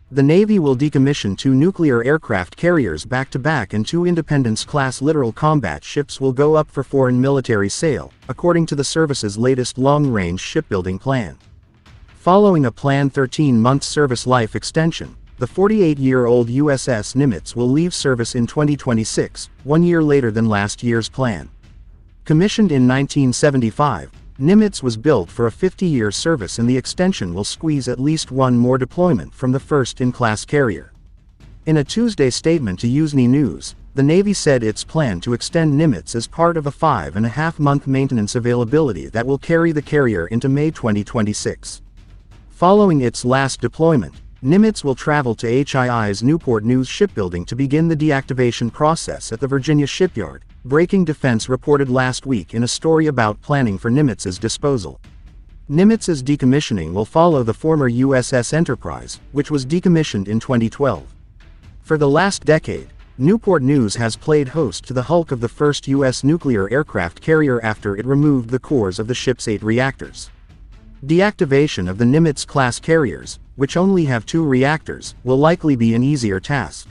The Navy will decommission 2 nuclear aircraft carriers back-to-back and 2 Independence-class littoral combat ships will go up for foreign military sale, according to the service's latest long-range shipbuilding plan. Following a planned 13-month service life extension, the 48-year-old USS Nimitz will leave service in 2026, 1 year later than last year's plan. Commissioned in 1975, Nimitz was built for a 50-year service, and the extension will squeeze at least one more deployment from the first-in-class carrier. In a Tuesday statement to USNY News, the Navy said its plan to extend Nimitz as part of a 5.5-month maintenance availability that will carry the carrier into May 2026. Following its last deployment, Nimitz will travel to HII's Newport News shipbuilding to begin the deactivation process at the Virginia shipyard, Breaking Defense reported last week in a story about planning for Nimitz's disposal. Nimitz's decommissioning will follow the former USS Enterprise, which was decommissioned in 2012. For the last decade, Newport News has played host to the hulk of the first U.S. nuclear aircraft carrier after it removed the cores of the ship's 8 reactors. Deactivation of the Nimitz-class carriers, which only have 2 reactors, will likely be an easier task.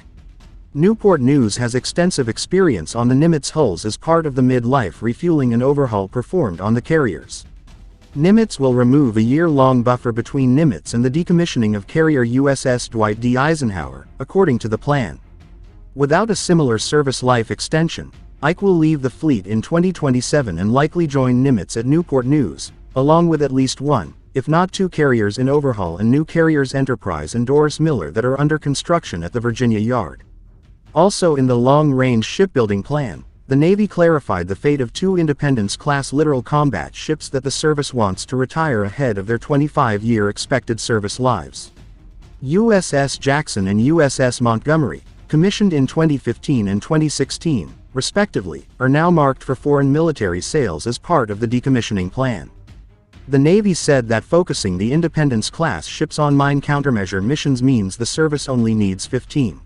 Newport News has extensive experience on the Nimitz hulls as part of the mid-life refueling and overhaul performed on the carriers. Nimitz will remove a year-long buffer between Nimitz and the decommissioning of carrier USS Dwight D. Eisenhower, according to the plan. Without a similar service life extension, Ike will leave the fleet in 2027 and likely join Nimitz at Newport News, along with at least 1, if not 2 carriers in overhaul and new carriers Enterprise and Doris Miller that are under construction at the Virginia yard. Also in the long-range shipbuilding plan, the Navy clarified the fate of 2 Independence-class littoral combat ships that the service wants to retire ahead of their 25-year expected service lives. USS Jackson and USS Montgomery, commissioned in 2015 and 2016, respectively, are now marked for foreign military sales as part of the decommissioning plan. The Navy said that focusing the Independence-class ships on mine countermeasure missions means the service only needs 15